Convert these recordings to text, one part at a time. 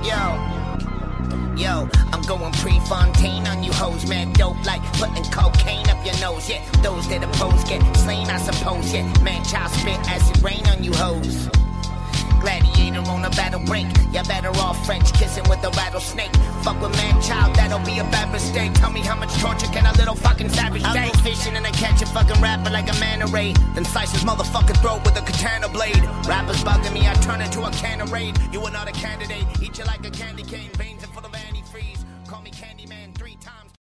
Yo, I'm going Prefontaine on you hoes, man. Dope like putting cocaine up your nose, yeah. Those that oppose get slain, I suppose, yeah. Man, child spit acid rain on you hoes. Gladiator on a battle break. You're better off French kissing with a rattlesnake. Fuck with man child, that'll be a bad mistake. Tell me how much torture can a little fucking savage take? I go fishing and I catch a fucking rapper like a manta ray. Then slice his motherfucking throat with a katana blade. Rappers bugging me, I turn into a can of raid. You are not a candidate, eat you like a candy cane. Veins are full of antifreeze. Call me Candyman 3 times.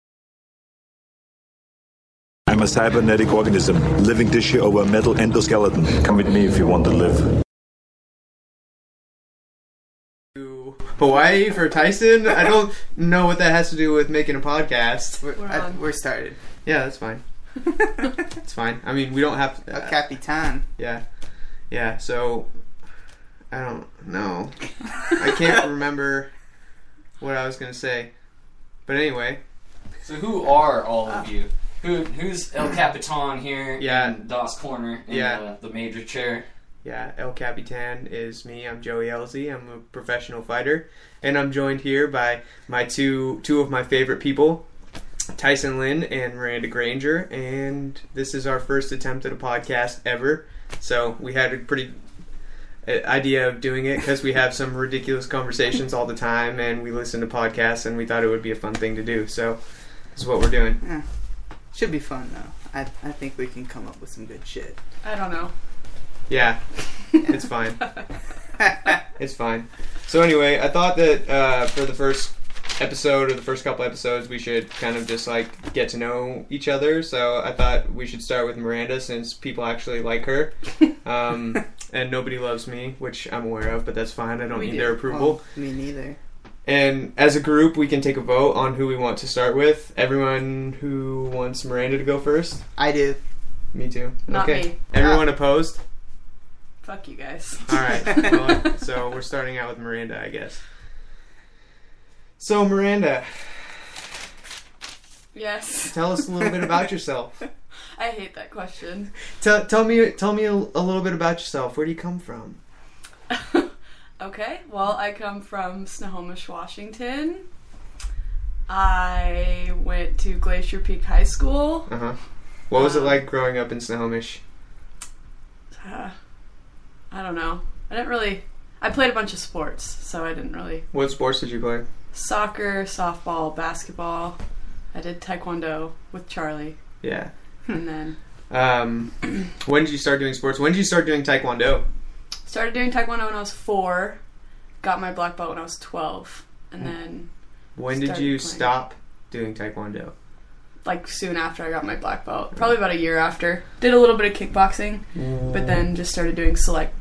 I'm a cybernetic organism, living tissue over a metal endoskeleton. Come with me if you want to live. Hawaii for Tyson? I don't know what that has to do with making a podcast. We're started. Yeah, that's fine. It's fine. I mean, we don't have to... El Capitan. Yeah, so... I don't know. I can't remember what I was going to say. But anyway. So who are all of you? Who's El Capitan here in Daw's Corner in the major chair? Yeah, El Capitan is me. I'm Joey Elzy. I'm a professional fighter. And I'm joined here by my two of my favorite people, Tyson Lynn and Miranda Granger. And this is our first attempt at a podcast ever. So we had a pretty idea of doing it because we have some ridiculous conversations all the time. And we listen to podcasts and we thought it would be a fun thing to do. So this is what we're doing. Yeah. Should be fun, though. I think we can come up with some good shit. I don't know. Yeah, it's fine. It's fine. So anyway, I thought that for the first episode or the first couple episodes, we should kind of just like get to know each other. So I thought we should start with Miranda since people actually like her. And nobody loves me, which I'm aware of, but that's fine. I don't need their approval. Oh, me neither. And as a group, we can take a vote on who we want to start with. Everyone who wants Miranda to go first? I do. Me too. Not okay. me. Everyone opposed? Fuck you guys. Alright, well, so we're starting out with Miranda, I guess. So, Miranda. Yes. Tell us a little bit about yourself. I hate that question. Tell me a little bit about yourself. Where do you come from? Okay, well, I come from Snohomish, Washington. I went to Glacier Peak High School. Uh-huh. What was it like growing up in Snohomish? I don't know. I played a bunch of sports, so I didn't really... What sports did you play? Soccer, softball, basketball. I did taekwondo with Charlie. Yeah. And then... when did you start doing sports? When did you start doing taekwondo? Started doing taekwondo when I was 4. Got my black belt when I was 12. And then... When did you stop doing taekwondo? Like soon after I got my black belt. Probably about a year after. Did a little bit of kickboxing, but then just started doing select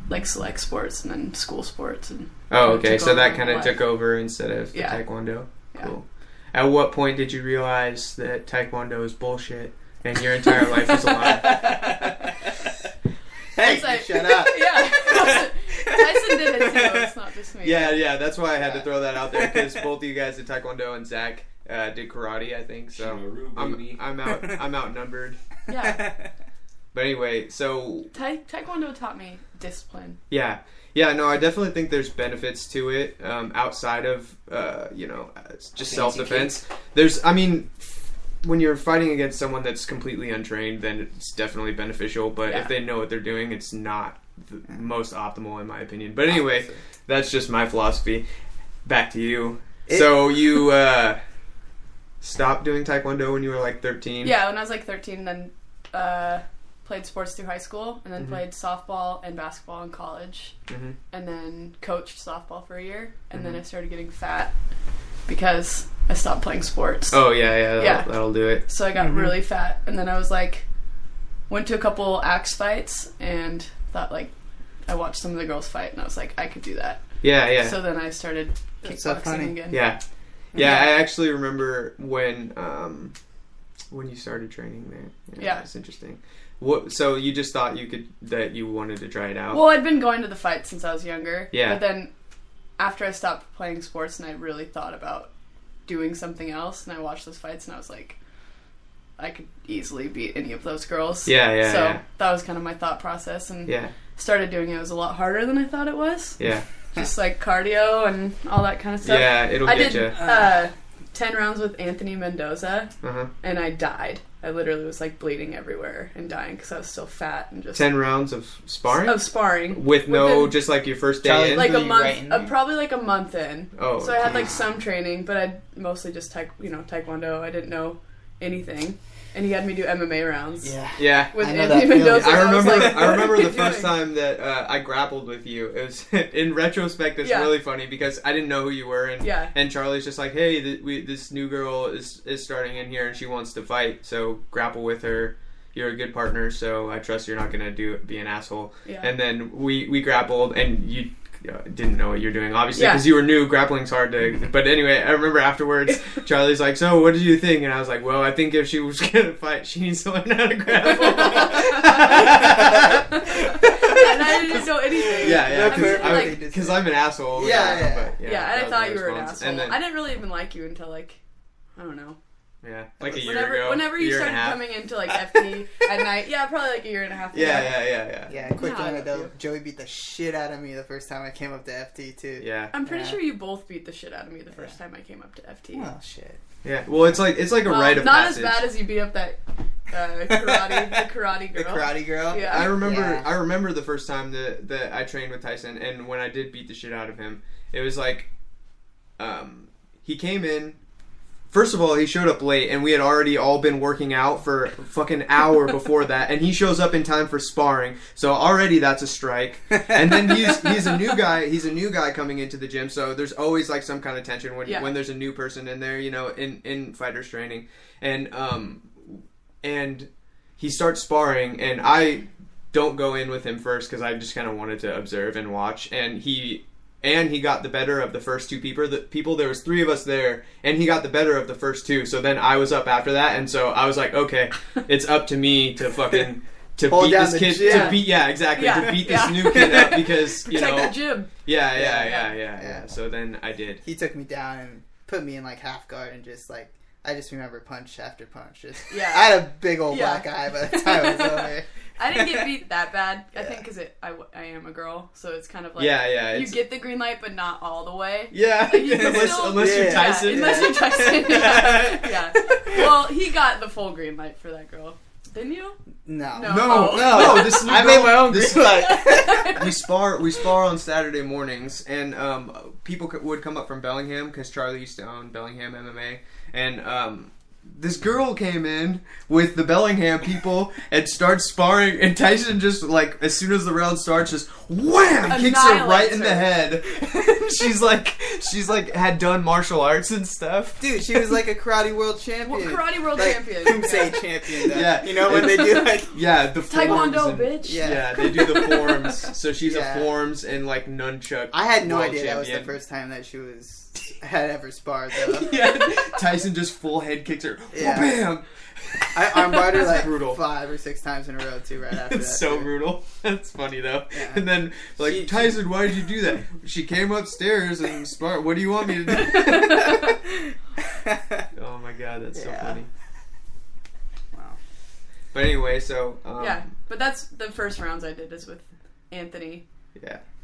sports and then school sports. And oh, okay. So that kind of took over instead of the taekwondo. Yeah. Cool. At what point did you realize that taekwondo is bullshit and your entire life is a lie? Hey, shut up. Yeah. Tyson did it too. It's not just me. Yeah. That's why I had to throw that out there because both of you guys did taekwondo and Zach did karate, I think. So I'm outnumbered. Yeah. But anyway, so taekwondo taught me discipline. Yeah. No, I definitely think there's benefits to it outside of just self-defense. When you're fighting against someone that's completely untrained, then it's definitely beneficial. But if they know what they're doing, it's not the most optimal, in my opinion. But anyway, that's just my philosophy. Back to you. So you stopped doing taekwondo when you were like 13? Yeah, when I was like 13, then played sports through high school, and then played softball and basketball in college, and then coached softball for a year, and then I started getting fat because I stopped playing sports. Oh, yeah, that'll do it. So I got really fat, and then I was like, went to a couple axe fights, and thought like, I watched some of the girls fight, and I was like, I could do that. Yeah. So then I started kickboxing again. Yeah, I actually remember when you started training there. Yeah. That's interesting. So you just thought that you wanted to try it out? Well, I'd been going to the fights since I was younger. Yeah. But then after I stopped playing sports and I really thought about doing something else, and I watched those fights and I was like, I could easily beat any of those girls. Yeah. So that was kind of my thought process, and started doing it. It was a lot harder than I thought it was. Yeah. just like cardio and all that kind of stuff. Yeah, it'll get you. I did 10 rounds with Anthony Mendoza, and I died. I literally was like bleeding everywhere and dying because I was still fat and just 10 rounds of sparring. With just like your first day in, like a month, probably like a month in. Oh, so I had like some training, but I mostly just taekwondo. I didn't know anything. And he had me do MMA rounds. Yeah. With Anthony Mendoza. I remember the first time that I grappled with you. It was in retrospect. It's really funny because I didn't know who you were, and Charlie's just like, "Hey, this new girl is starting in here, and she wants to fight. So grapple with her. You're a good partner, so I trust you're not gonna be an asshole." Yeah. And then we grappled, and you didn't know what you're doing, obviously, because you were new. Grappling's hard to... But anyway, I remember afterwards, Charlie's like, "So, what did you think?" And I was like, "Well, I think if she was going to fight, she needs to learn how to grapple." And I didn't know anything. Yeah. Because I'm an asshole. Yeah, and I thought you were an asshole. And then, I didn't really even like you until, like, I don't know. Yeah, like a year ago. Whenever you started coming into like FT at night, probably like a year and a half ago. Yeah. Quick thing though, Joey beat the shit out of me the first time I came up to FT too. Yeah, I'm pretty sure you both beat the shit out of me the first time I came up to FT. Oh shit. Yeah, well, it's like a rite of passage. Not as bad as you beat up that karate girl. The karate girl. Yeah, I remember the first time that I trained with Tyson, and when I did beat the shit out of him, it was like, he came in. First of all, he showed up late, and we had already all been working out for a fucking hour before that, and he shows up in time for sparring, so already that's a strike. And then he's a new guy. He's a new guy coming into the gym, so there's always like some kind of tension when there's a new person in there, in fighters training, and he starts sparring, and I don't go in with him first because I just kind of wanted to observe and watch, and he got the better of the first two people. There was 3 of us there, and he got the better of the first 2. So then I was up after that, and so I was like, okay, it's up to me to fucking beat this kid. To beat this new kid up because protect the gym. Yeah. So then I did. He took me down and put me in like half guard and just like I just remember punch after punch. I had a big old black eye by the time it was over. I didn't get beat that bad. I think because I am a girl, so it's kind of like you get the green light, but not all the way. Yeah, like unless you're Tyson. Unless you're Tyson. Yeah. Well, he got the full green light for that girl. Didn't you? No. This is I made my own green light. We spar on Saturday mornings, and people would come up from Bellingham because Charlie used to own Bellingham MMA, and this girl came in with the Bellingham people and starts sparring, and Tyson just like as soon as the round starts, just wham, kicks her right in the head. she's like had done martial arts and stuff. Dude, she was like a karate world champion. Karate world like, champion. Kumse champion. Though. Yeah, you know when they do like the Taekwondo, bitch. Yeah, they do the forms. So she's a forms and like nunchuck. I had no idea champion. That was the first time that she had ever sparred though. Tyson just full head kicks her. Yeah. Bam! I armbarred her like brutal. 5 or 6 times in a row too. Right after it's so brutal. That's funny though. Yeah. And then like Tyson, why did you do that? She came upstairs and sparred. What do you want me to do? Oh my god, that's so funny. Wow. But anyway, so but that's the first rounds I did is with Anthony.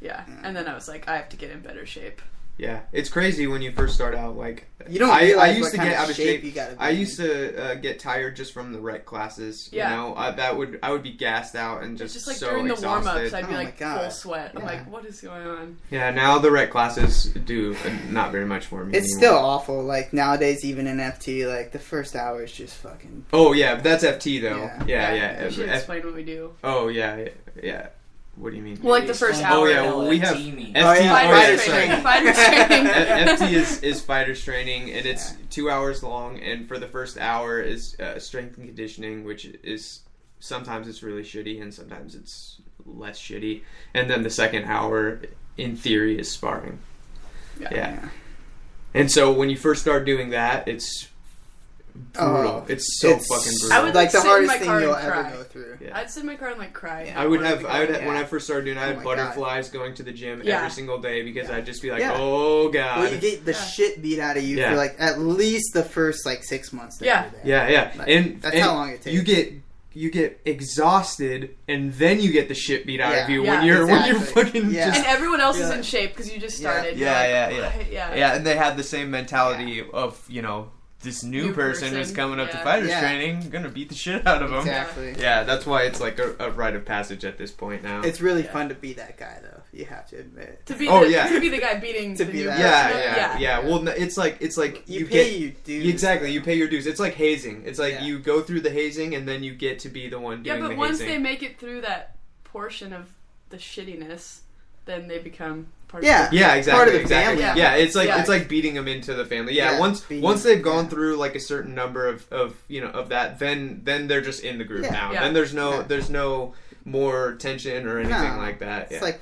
Yeah. And then I was like, I have to get in better shape. Yeah, it's crazy when you first start out. Like, you don't I used what to kind get of out of shape. You gotta be I used to get tired just from the rec classes. Yeah. You know, I would be gassed out and just like so during the exhausted. warm-ups, I'd be like full sweat. I'm like, what is going on? Yeah, now the rec classes do not very much for me. It's still awful. Like nowadays, even in FT, like the first hour is just fucking. Oh yeah, but that's FT though. Yeah. You should explain what we do. Oh yeah. What do you mean? Well, like the first hour. Oh yeah, well, we have FT. Fighters training. FT is fighters training, and it's 2 hours long. And for the first hour is strength and conditioning, which is sometimes it's really shitty, and sometimes it's less shitty. And then the second hour, in theory, is sparring. Yeah. And so when you first start doing that, it's brutal. It's so fucking brutal. I would like the hardest thing you'll ever go through. Yeah. I'd sit in my car and like cry. Yeah. I would have when I first started doing it, I had butterflies going to the gym every single day because I'd just be like, oh god. Well, you get the shit beat out of you for like at least the first like 6 months. Yeah. Like, and that's how long it takes. You get exhausted, and then you get the shit beat out of you when you're fucking just... And everyone else is in shape because you just started. Yeah, and they have the same mentality of, you know, this new person who's coming up to fighters training, gonna beat the shit out of them. Exactly. Yeah, that's why it's like a rite of passage at this point now. It's really fun to be that guy, though. You have to admit. To be the guy beating to the be new that. Yeah. Well, it's like you pay your dues. Exactly, you pay your dues. It's like hazing. It's like you go through the hazing, and then you get to be the one doing the hazing. Yeah, but once they make it through that portion of the shittiness, then they become part of the exactly. Part of the family. Yeah, it's like beating them into the family. Yeah, once they've gone through like a certain number of you know of that, then they're just in the group now. Then there's no more tension or anything like that. It's like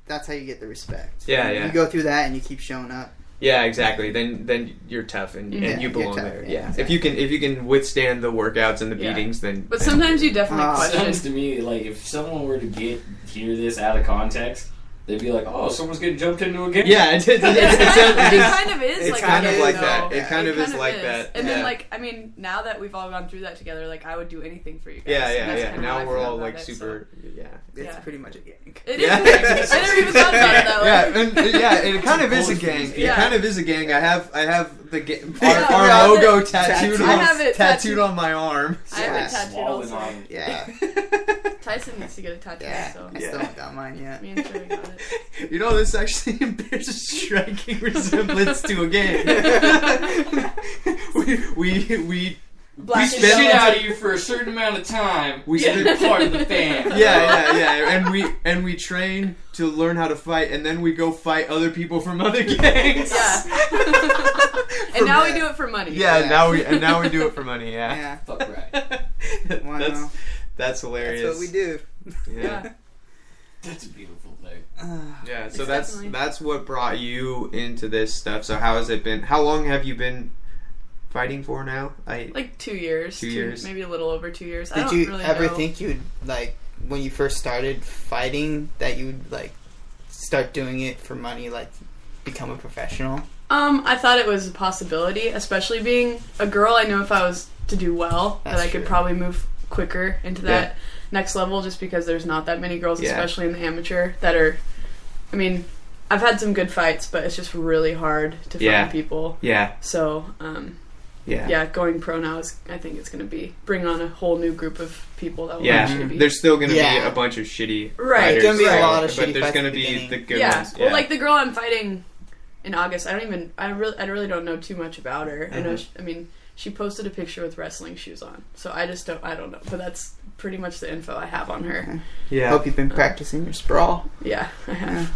that's how you get the respect. Yeah. You go through that and you keep showing up. Yeah, exactly. Then you're tough and you belong there. Yeah. Exactly. If you can withstand the workouts and the beatings, then. But sometimes you definitely question. It sounds to me like if someone were to hear this out of context, they'd be like, "Oh, someone's getting jumped into a game." Yeah, it kind of is. It's kind of like that. It kind of is like that. And then, like, I mean, now that we've all gone through that together, like, I would do anything for you guys. Yeah. Now we're all like super. It's pretty much a gang. It is. I never even thought about it that way. It kind of is a gang. It kind of is a gang. I have our logo tattooed on my arm. I have it tattooed also. Yeah. Tyson needs to get a tattoo. So I still haven't got mine yet. Me and Joey got it. You know, this actually bears a striking resemblance to a gang. we spend shit out of you for a certain amount of time. We spend part of the fam. Yeah. And we train to learn how to fight, and then we go fight other people from other gangs. Yeah. And now we do it for money. Now we do it for money. Yeah. Fuck right. That's hilarious. That's what we do. Yeah. That's a beautiful thing. Yeah. So that's what brought you into this stuff. So how has it been? How long have you been fighting for now? Like 2 years. 2 years. Maybe a little over 2 years. Did you ever think you'd, like, when you first started fighting, that you would, like, start doing it for money, like, become a professional? I thought it was a possibility, especially being a girl. I know if I was to do well, that I could probably move quicker into that next level, just because there's not that many girls, especially in the amateur, that are, I mean, I've had some good fights, but it's just really hard to find people. Yeah. So, going pro now I think it's going to bring on a whole new group of people that will actually be. There's still going to be a bunch of shitty fighters. There's going to be a lot of shitty but there's going to be the good ones. Well, like the girl I'm fighting in August, I really don't know too much about her. I know, she posted a picture with wrestling shoes on, so I don't know, but that's pretty much the info I have on her. Yeah. Hope you've been practicing your sprawl. Yeah, I have.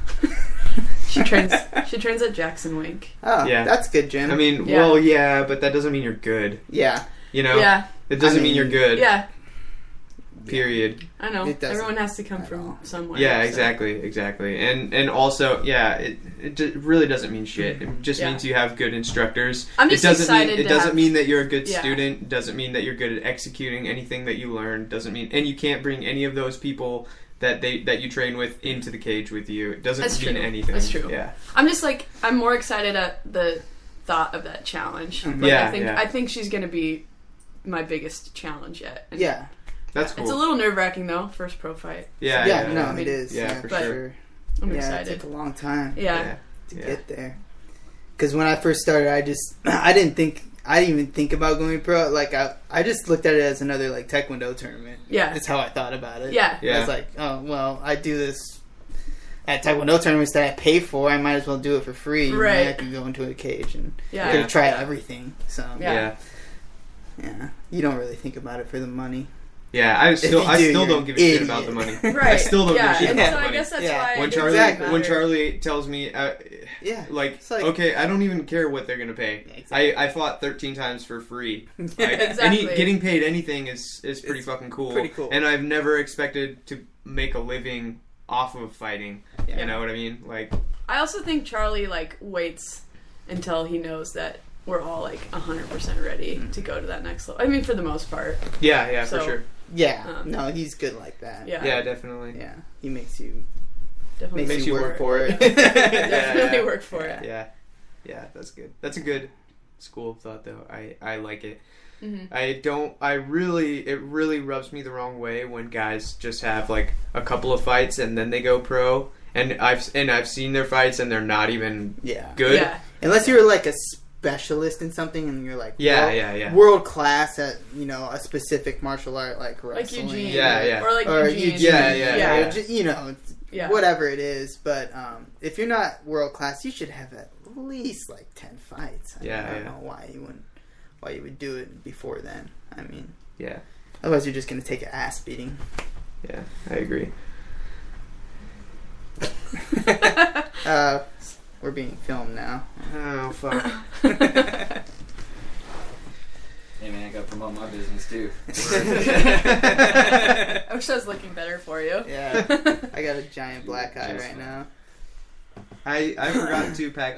She trains at Jackson Wink. Oh, that's good, Jim. I mean, but that doesn't mean you're good. Yeah. You know? Yeah. It doesn't mean you're good. Yeah. Period. I know. Everyone has to come from somewhere. Yeah, exactly. And also, it really doesn't mean shit. It just means you have good instructors. I'm just excited. It doesn't mean that you're a good student. It doesn't mean that you're good at executing anything that you learn. Doesn't mean, and you can't bring any of those people that you train with into the cage with you. It doesn't mean anything. That's true. Yeah. I'm more excited at the thought of that challenge. Like, I think she's going to be my biggest challenge yet. And that's cool. It's a little nerve-wracking, though, first pro fight. It is. Yeah, for sure. I'm excited. It took a long time to get there. Because when I first started, I didn't even think about going pro. Like, I just looked at it as another, like, Taekwondo tournament. Yeah. That's how I thought about it. Yeah. I was like, oh, well, I do this at Taekwondo tournaments that I pay for. I might as well do it for free. Right. I can go into a cage and try everything. So, yeah. You don't really think about it for the money. Yeah, I still don't give a shit about the money. Right. I still don't give a shit about the money. I guess that's why when Charlie tells me, like, okay, I don't even care what they're gonna pay. Yeah, exactly. I fought 13 times for free. Like, getting paid anything is pretty fucking cool. Pretty cool. And I've never expected to make a living off of fighting. Yeah. You know what I mean? Like, I also think Charlie waits until he knows that we're all 100% ready to go to that next level. I mean, for the most part. Yeah, for sure. Yeah, no, he's good like that. Yeah, definitely. Yeah, he makes you work for it. Definitely work for it. Yeah, that's good. That's a good school of thought, though. I like it. Mm-hmm. It really rubs me the wrong way when guys just have like a couple of fights and then they go pro. And I've seen their fights and they're not even good. Yeah. Unless you're like a specialist in something and you're like world class at a specific martial art like wrestling. Like Eugene. Or Eugene. Whatever it is. But if you're not world class, you should have at least like 10 fights. I don't know why you would do it before then. I mean, otherwise you're just gonna take an ass beating. Yeah, I agree. We're being filmed now. Oh, fuck. Hey, man, I gotta promote my business, too. I wish I was looking better for you. Yeah. I got a giant black eye right now. I forgot to pack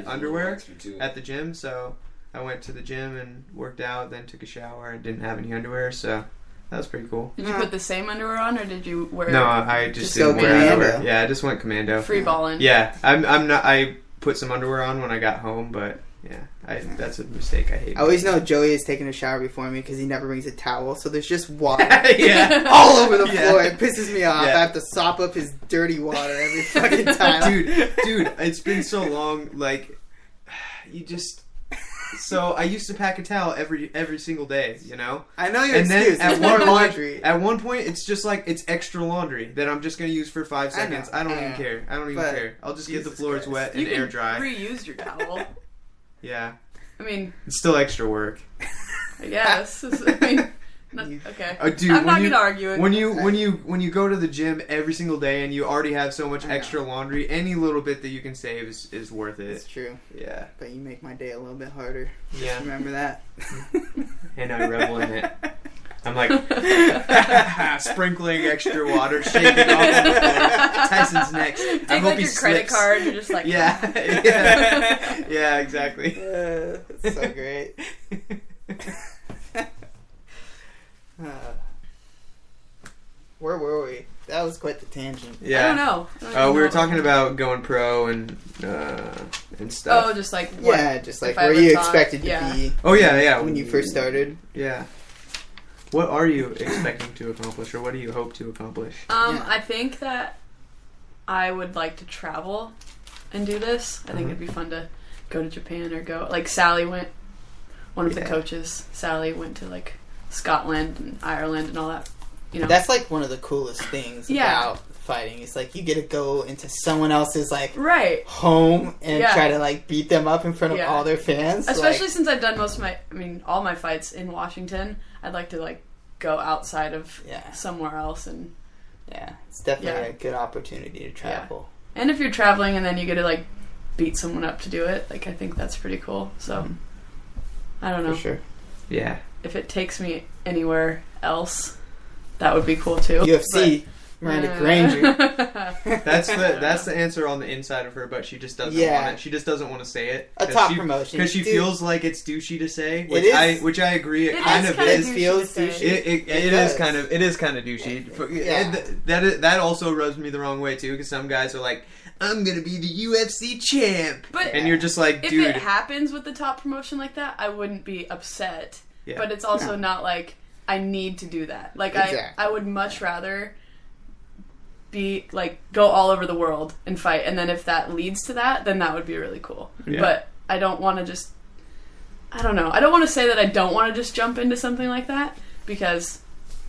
underwear at the gym, so I went to the gym and worked out, then took a shower and didn't have any underwear, so that was pretty cool. Did you put the same underwear on, or did you wear? No, I just didn't wear underwear. Yeah, I just went commando. Free balling. Yeah, I'm not. I put some underwear on when I got home, but that's a mistake I hate. I always know Joey is taking a shower before me because he never brings a towel, so there's just water all over the floor. It pisses me off. I have to sop up his dirty water every fucking time. Dude, it's been so long. Like, you just. So I used to pack a towel every single day, I know your excuse. Then at one point, it's just like it's extra laundry that I'm just going to use for 5 seconds. I don't even care. I'll just get the floors wet and air dry. You can reuse your towel. Yeah. I mean, it's still extra work. I guess. Okay. Dude, I'm not going to argue it. When you go to the gym every single day and you already have so much extra laundry, any little bit that you can save is worth it. It's true. Yeah. But you make my day a little bit harder. Yeah. Just remember that. And I revel in it. I'm like sprinkling extra water, shaking off on the floor. Tyson's next. Take I hope he your slips. Credit card. You're just like yeah, exactly. That's so great. Where were we? That was quite the tangent. Yeah. I don't know. We were talking about going pro and stuff. Oh, just like where you expected to be. Oh yeah. When you first started. Yeah. What are you expecting to accomplish, or what do you hope to accomplish? I think that I would like to travel and do this. I think it'd be fun to go to Japan or go like Sally went. One of the coaches, Sally, went to like Scotland and Ireland and all that. That's like one of the coolest things about fighting. It's like you get to go into someone else's like home and try to like beat them up in front of all their fans. Especially since I've done all my fights in Washington. I'd like to like go outside of somewhere else and it's definitely a good opportunity to travel. Yeah. And if you're traveling and then you get to like beat someone up to do it, like I think that's pretty cool. So I don't know. For sure. Yeah. If it takes me anywhere else, that would be cool too. UFC, Miranda Granger. That's the answer on the inside of her, but she just doesn't want it. She just doesn't want to say it. A top promotion. Because she feels like it's douchey to say, which I agree. It kind of is. Feels douchey. It is kind of douchey. Yeah. That also rubs me the wrong way too, because some guys are like, I'm gonna be the UFC champ, and you're just like, dude. If it happens with the top promotion like that, I wouldn't be upset. Yeah. But it's also not like I need to do that. Like I would much rather be like go all over the world and fight, and then if that leads to that, then that would be really cool. Yeah. But I don't want to just. I don't know. I don't want to say that I don't want to just jump into something like that because.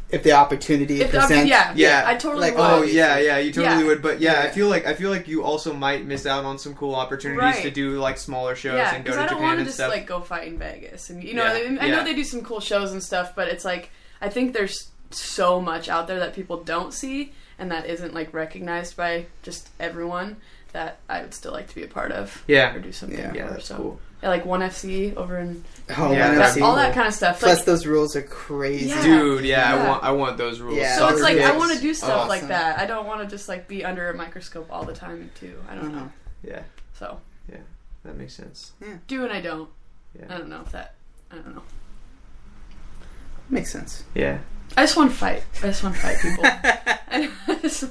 If the opportunity presents, I totally would. Oh yeah, you totally would. But I feel like you also might miss out on some cool opportunities to do like smaller shows and go to Japan and stuff. I don't want to just like go fight in Vegas, and I know they do some cool shows and stuff, but it's like I think there's so much out there that people don't see and that isn't like recognized by just everyone that I would still like to be a part of. Yeah, or do something. Yeah, that's cool. Yeah, like ONE FC over in all that kind of stuff. Plus, like, those rules are crazy, dude. Yeah, I want those rules. Yeah, so it's like I want to do stuff like that. I don't want to just like be under a microscope all the time too. I don't know. Yeah. So. Yeah, that makes sense. Yeah. Do and I don't. Yeah. I don't know if that. I don't know. Makes sense. Yeah. I just want to fight. People. I just want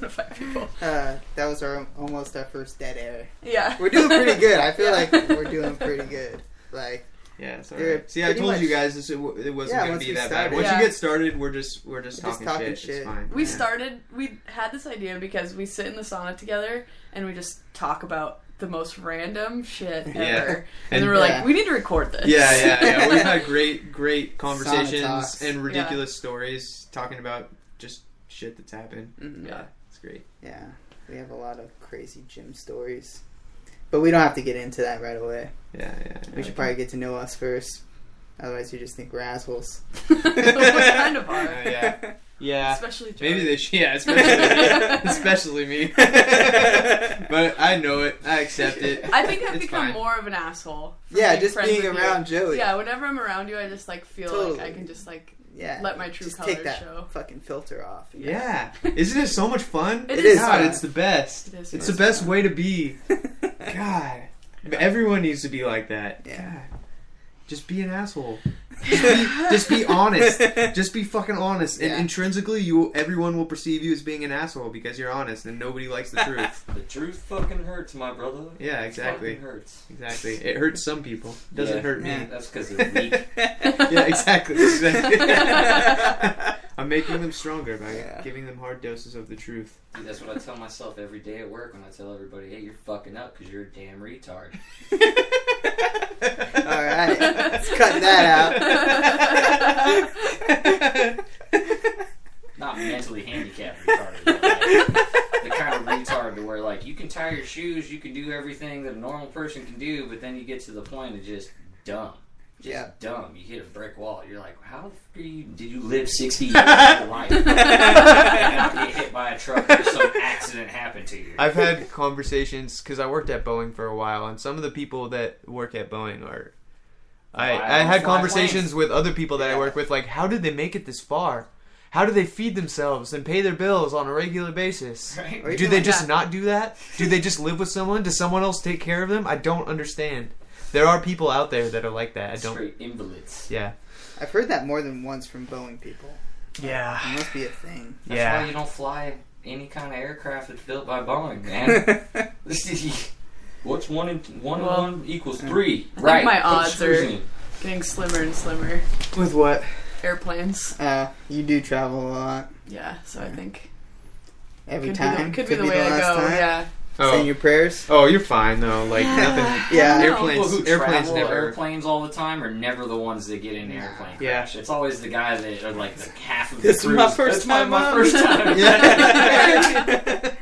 to fight people. That was almost our first dead air. Yeah. We're doing pretty good. I feel like we're doing pretty good. Like, Yeah, it's alright. See, I told you guys it wasn't going to be that bad. Once you get started, we're just talking shit. It's fine. We had this idea because we sit in the sauna together and we just talk about the most random shit ever. And then we're like, we need to record this. Yeah. We've had great conversations and ridiculous stories talking about just shit that's happened. Mm-hmm. Yeah, it's great. Yeah, we have a lot of crazy gym stories. But we don't have to get into that right away. Yeah. We should probably get to know us first. Otherwise, you just think we're assholes. We kind of are. Yeah. Especially Joey. Maybe especially me. But I know it. I accept it. I think I've become more of an asshole. Just being around Joey. Yeah, whenever I'm around you, I just feel like I can just let my true colors take that show. Fucking filter off. Yeah. Isn't it so much fun? It is. God, it's the best. It's the best way to be. God. Everyone needs to be like that. Yeah. God. Just be an asshole. Just be honest. Just be fucking honest. And intrinsically, everyone will perceive you as being an asshole because you're honest, and nobody likes the truth. The truth fucking hurts, my brother. Yeah, exactly. It fucking hurts. Exactly. It hurts some people. It doesn't hurt me. That's because they're weak. Yeah, exactly. I'm making them stronger by giving them hard doses of the truth. Dude, that's what I tell myself every day at work when I tell everybody, hey, you're fucking up because you're a damn retard. Alright, let's cut that out. Not mentally handicapped retarded, but the kind of retard to where, you can tie your shoes, you can do everything that a normal person can do, but then you get to the point of just dumb. Dumb. You hit a brick wall. You're like, how the fuck did you live 60 years of your life and not get hit by a truck or some accident happened to you? I've had conversations, because I worked at Boeing for a while, and some of the people that work at Boeing are... I had conversations with other people that I work with, how did they make it this far? How do they feed themselves and pay their bills on a regular basis? Right. Do they just not do that? Do they just live with someone? Does someone else take care of them? I don't understand. There are people out there that are like that. Straight invalids. Yeah. I've heard that more than once from Boeing people. Yeah. It must be a thing. That's why you don't fly any kind of aircraft that's built by Boeing, man. What's one and one equals 3? I think my odds are getting slimmer and slimmer. With what? Airplanes. You do travel a lot. Yeah, so I think... Every time? Could be the way I go, yeah. Saying your prayers? Oh, you're fine though. Nothing. Yeah. Airplanes never. Airplanes all the time are never the ones that get in the airplane crash. It's always the guy that are the half of the This cruise. is my first time. My first time. Yeah.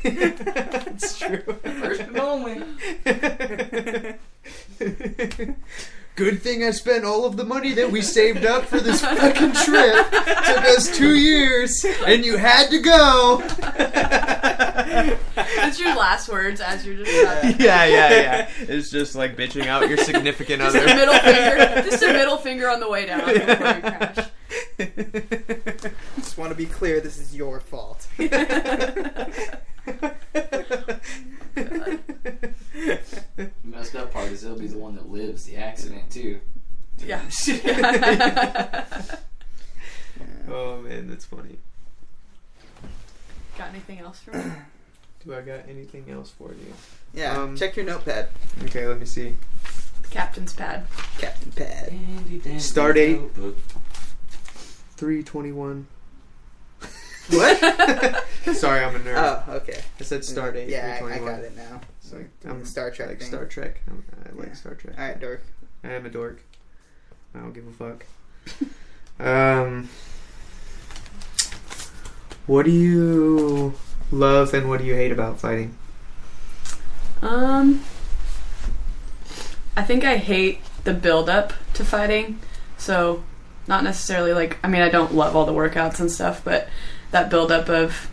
It's true. First and only. Good thing I spent all of the money that we saved up for this fucking trip. Took us 2 years, and you had to go. That's your last words as you're just... Yeah. It's just bitching out your significant other. Just a middle finger on the way down before you crash. Just want to be clear, this is your fault. The messed up part is he'll be the one that lives the accident too. Yeah. Oh man, that's funny. Got anything else for me? Do I got anything else for you? Yeah, check your notepad. Okay, let me see. The captain's pad. Captain pad. Start date 3/21. What? Sorry, I'm a nerd. Oh, okay. I said start date. Yeah, I got it now. So I'm Star Trek. Like thing. Star Trek. I like Star Trek. All right, dork. I am a dork. I don't give a fuck. What do you love and what do you hate about fighting? I think I hate the build up to fighting. So, not necessarily I don't love all the workouts and stuff, but that build up of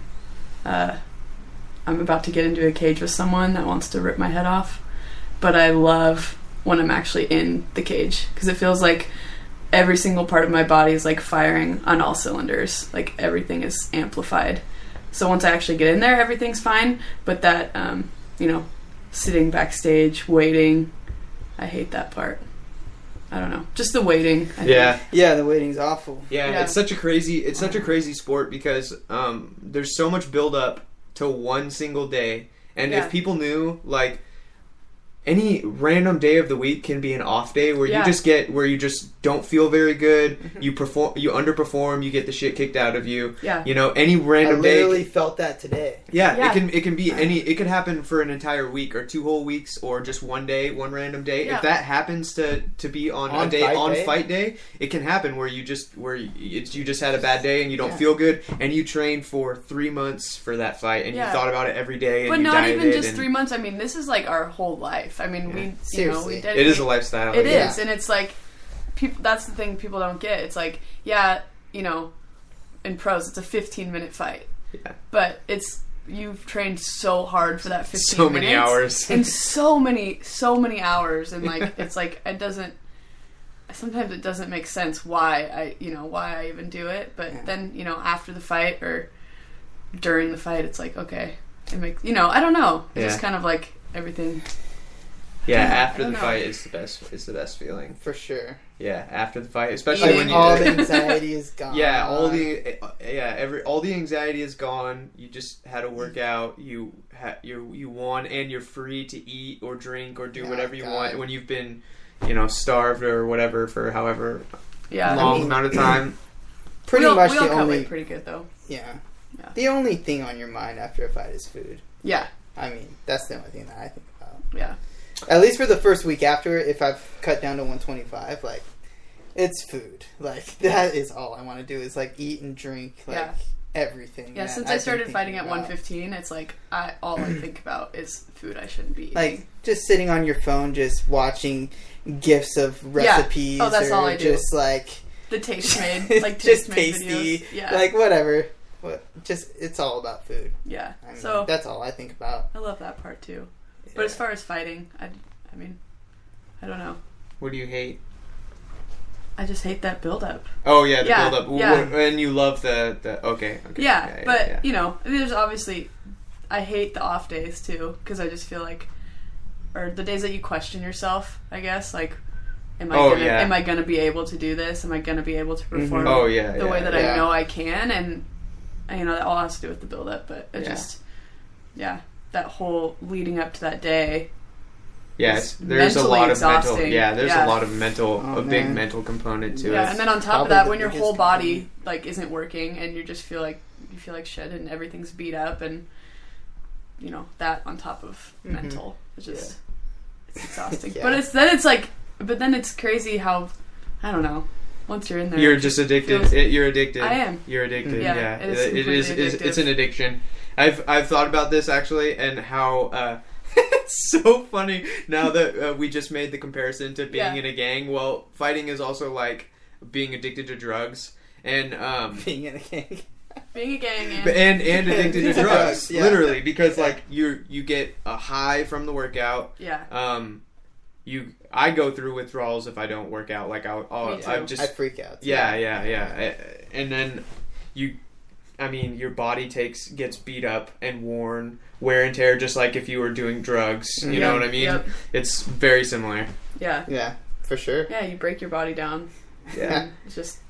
I'm about to get into a cage with someone that wants to rip my head off. But I love when I'm actually in the cage because it feels like every single part of my body is firing on all cylinders. Everything is amplified. So once I actually get in there, everything's fine. But that, sitting backstage, waiting, I hate that part. I don't know. Just the waiting. I think. Yeah, the waiting's awful. Yeah, it's such a crazy sport because there's so much build up to one single day. And if people knew, any random day of the week can be an off day where you just don't feel very good. You underperform, you get the shit kicked out of you. Yeah. You know, any random day. I literally felt that today. Yeah, it can be it could happen for an entire week or 2 whole weeks or just one day, one random day. Yeah. If that happens to be on a day fight day, it can happen where you just had a bad day and you don't feel good and you trained for 3 months for that fight and you thought about it every day and but you not dieted even just 3 months. I mean, this is like our whole life. I mean, we dedicate. It is a lifestyle. It is, and it's like people. That's the thing people don't get. It's like, you know, in pros, it's a 15-minute fight. Yeah. But you've trained so hard for that 15 minutes. So many hours. And so many hours, and like it's like sometimes it doesn't make sense why I even do it. But then, you know, after the fight or during the fight, it's like, okay, it makes, you know, I don't know. It's just kind of like everything. Yeah, after the fight is the best. It's the best feeling for sure. Yeah, after the fight, especially when all the anxiety is gone. Yeah, all the anxiety is gone. You just had a workout. You won, and you're free to eat or drink or do whatever you want when you've been, you know, starved or whatever for however long amount of time. Pretty much the only pretty good though. Yeah. The only thing on your mind after a fight is food. Yeah. I mean, that's the only thing that I think about. Yeah. At least for the first week after, if I've cut down to 125, like, it's food. Like, that is all I want to do is, like, eat and drink, like, everything. Yeah, since I started fighting at 115, it's like, all I think about is food I shouldn't be eating. Like, just sitting on your phone, just watching GIFs of recipes. Oh, that's all I do. Just, like... The taste made, like, taste made tasty. Videos. Yeah. Like, whatever. It's all about food. Yeah. I mean, so that's all I think about. I love that part too. Yeah. But as far as fighting, I mean, I don't know. What do you hate? I just hate that build up. Oh yeah, the build up. Yeah. And you love the okay. Yeah, but you know, there's obviously I hate the off days too because I just feel like, or the days that you question yourself. I guess like. Am I gonna be able to do this? Am I gonna be able to perform the way that I know I can? And you know that all has to do with the build up, but it just that whole leading up to that day. Yes, there's a lot of mental. Yeah, there's a lot of mental, big mental component to it. Yeah, and then on top of that, when your whole body like isn't working and you just feel like shit and everything's beat up, and you know that on top of mental, it's just it's exhausting. But then it's crazy how, I don't know, once you're in there... You're just addicted. You're addicted. I am. You're addicted, yeah. It is it's an addiction. I've thought about this, actually, and how... it's so funny now that we just made the comparison to being in a gang. Well, fighting is also like being addicted to drugs. And being in a gang. Being a gang and addicted to drugs. Literally, because like you get a high from the workout. Yeah. I go through withdrawals if I don't work out. Like I freak out. Yeah. And then your body gets beat up and worn, wear and tear, just like if you were doing drugs. You know what I mean? Yep. It's very similar. Yeah. Yeah, for sure. Yeah, you break your body down. Yeah. It's just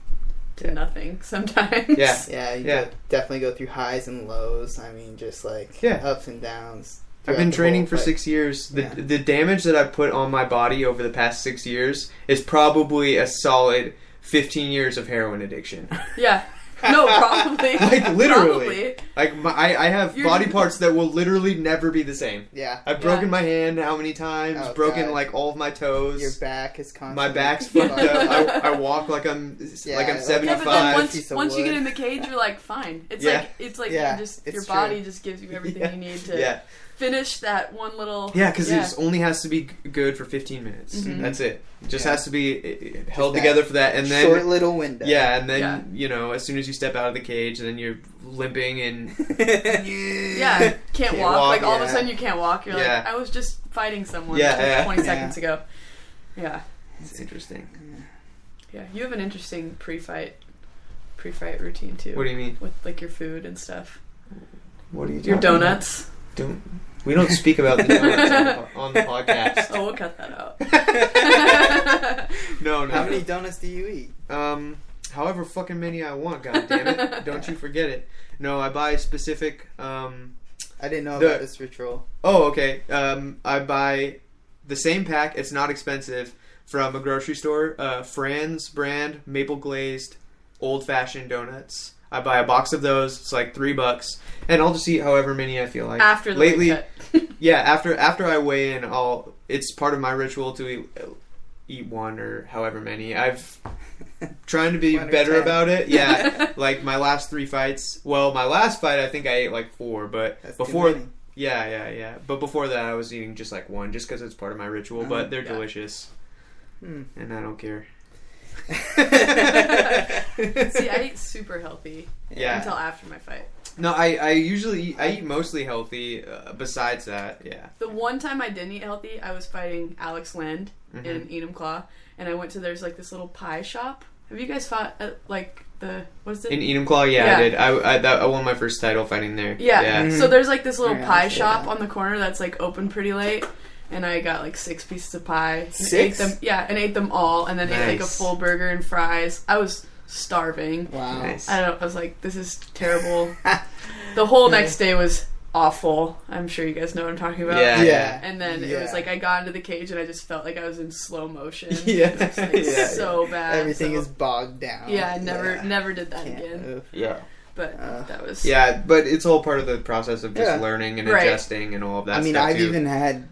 to nothing sometimes. Yeah. Yeah, you definitely go through highs and lows. I mean, just like ups and downs. I've been training for 6 years. The damage that I've put on my body over the past 6 years is probably a solid 15 years of heroin addiction. Yeah. No, probably. Like, literally. Probably. Like, I have body parts that will literally never be the same. Yeah. I've broken my hand how many times? Broken, like, all of my toes. Your back is constantly... My back's fucked up. I walk like I'm 75. Yeah, but then once you get in the cage, you're like, fine. It's like your body just gives you everything you need to... finish that one little... Yeah, because it only has to be good for 15 minutes. Mm-hmm. That's it. It just has to be held together for that. And then short little window. Yeah, and then, you know, as soon as you step out of the cage, then you're limping and... can't walk. Like, all of a sudden you can't walk. You're like, I was just fighting someone 20 seconds ago. Yeah. It's interesting. Yeah, you have an interesting pre-fight routine, too. What do you mean? With, like, your food and stuff. What are you talking Your donuts. About? We don't speak about the donuts on the podcast. Oh, we'll cut that out. No. How many donuts do you eat? However fucking many I want, goddammit. Don't you forget it. No, I buy specific... I didn't know about this ritual. Oh, okay. I buy the same pack. It's not expensive from a grocery store. Fran's brand maple glazed old fashioned donuts. I buy a box of those. It's like $3, and I'll just eat however many I feel like. After the lately, cut. yeah. After I weigh in, it's part of my ritual to eat one or however many. I've trying to be better about it. Yeah, like my last 3 fights. Well, my last fight I think I ate like 4, but that's before, yeah. But before that, I was eating just like 1, just because it's part of my ritual. But they're delicious, and I don't care. See, I eat super healthy until after my fight. No, I usually eat mostly healthy. Besides that, yeah. The one time I didn't eat healthy, I was fighting Alex Land in Enumclaw, and I went to there's like this little pie shop. Have you guys fought at like what is it? In Enumclaw? Yeah, I did. I won my first title fighting there. Yeah. Mm-hmm. So there's like this little pie shop on the corner that's like open pretty late. And I got like 6 pieces of pie. 6? And ate them all, and then ate like a full burger and fries. I was starving. Wow. Nice. I was like, this is terrible. The whole next day was awful. I'm sure you guys know what I'm talking about. Yeah. And then it was like I got into the cage and I just felt like I was in slow motion. Yeah. It was like so bad. Everything is bogged down. Yeah, I never did that again. Move. Yeah. But that was... Yeah, but it's all part of the process of just learning and adjusting and all of that stuff. I've even had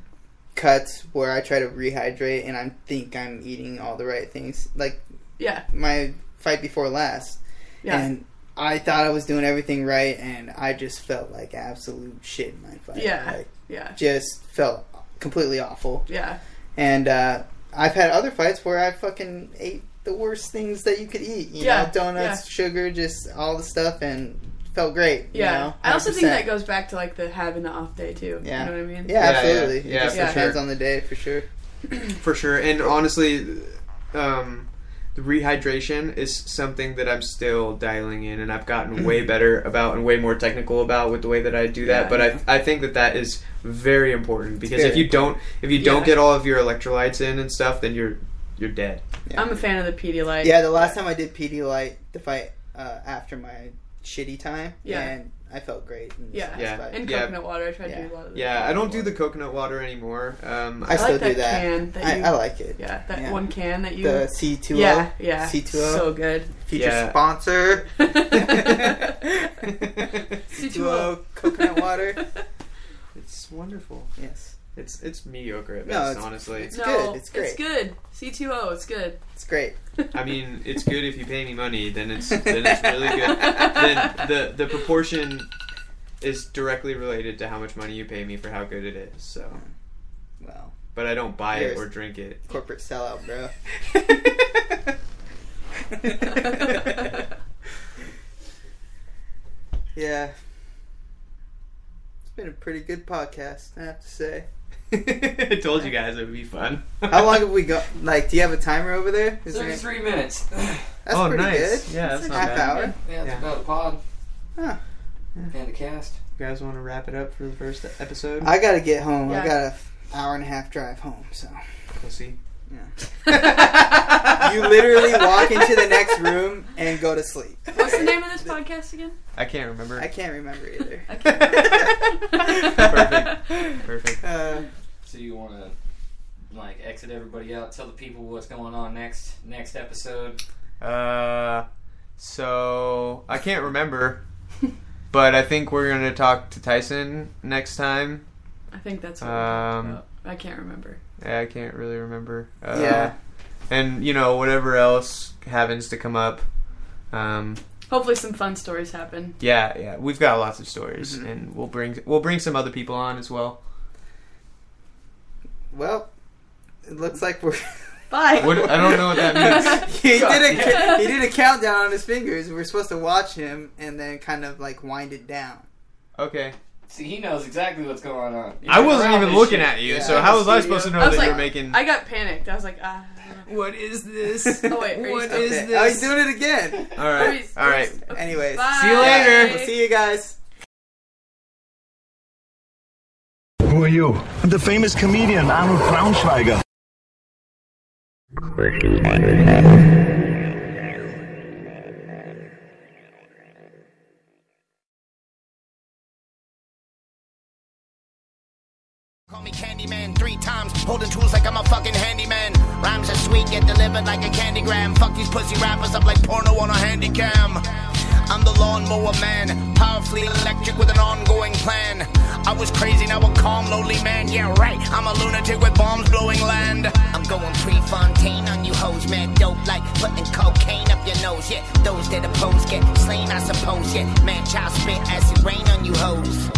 cuts where I try to rehydrate and I think I'm eating all the right things. Like my fight before last. Yeah. And I thought I was doing everything right and I just felt like absolute shit in my fight. Yeah. Just felt completely awful. Yeah. And I've had other fights where I fucking ate the worst things that you could eat. You know, donuts, sugar, just all the stuff, and felt great. Yeah. You know, I also think that goes back to like the having the off day too. Yeah. You know what I mean? Yeah, absolutely. Yeah, it just depends on the day for sure. For sure. And honestly, the rehydration is something that I'm still dialing in, and I've gotten way better about and way more technical about with the way that I do that. But I think that is very important, because if you don't get all of your electrolytes in and stuff, then you're dead. Yeah. I'm a fan of the Pedialyte. Yeah, the last time I did Pedialyte, the fight after my shitty time, and I felt great. And coconut water. I tried to do a lot of that. Yeah, I don't do the coconut water anymore. I still do that. Can that I like it. Yeah, that one can that you... The C2O. Yeah. C2O. So good. Future sponsor. C2O coconut water. It's wonderful. Yes. It's mediocre at best, honestly. It's good. It's great. It's good. C2O, it's good. It's great. I mean, it's good if you pay me money, then it's really good. Then the proportion is directly related to how much money you pay me for how good it is. So, well, but I don't buy it or drink it. Corporate sellout, bro. Yeah. It's been a pretty good podcast, I have to say. I told you guys it would be fun. How long have we got? Like, do you have a timer over there? 33 minutes. That's pretty good. Yeah, that's not half bad. hour. Yeah, it's about a pod. Huh. And a cast. You guys want to wrap it up for the first episode? I gotta get home. I got an hour and a half drive home, so. We'll see. Yeah. You literally walk into the next room and go to sleep. What's the name of this podcast again? I can't remember. I can't remember either. Perfect. So you want to like exit everybody out, tell the people what's going on next episode? So I can't remember, but I think we're gonna talk to Tyson next time. I think that's what we're talking about. I can't remember. Yeah, I can't really remember. Yeah. And whatever else happens to come up. Hopefully some fun stories happen. Yeah, we've got lots of stories, and we'll bring some other people on as well. Well, it looks like we're. Bye. I don't know what that means. He did a countdown on his fingers. We're supposed to watch him and then kind of like wind it down. Okay. See, he knows exactly what's going on. I wasn't even looking at you, so how was I supposed to know that you were making... I got panicked. I was like, what is this? Oh, wait. What is this? Oh, he's doing it again. All right. Okay. Anyways. Bye. See you later. We'll see you guys. Who are you? I'm the famous comedian Arnold Braunschweiger. Call me Candyman 3 times, holding tools like get delivered like a candygram. Fuck these pussy rappers up like porno on a handy cam. I'm the lawnmower man, powerfully electric with an ongoing plan. I was crazy, now a calm, lonely man. Yeah, right, I'm a lunatic with bombs blowing land. I'm going Prefontaine on you hoes, man. Dope like putting cocaine up your nose. Yeah, those that oppose get slain, I suppose. Yeah, man, child spit acid rain on you hoes.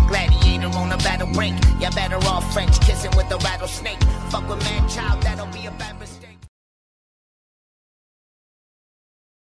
Gladiator on a battle rink. You're better off French kissing with a rattlesnake. Fuck with man child, that'll be a bad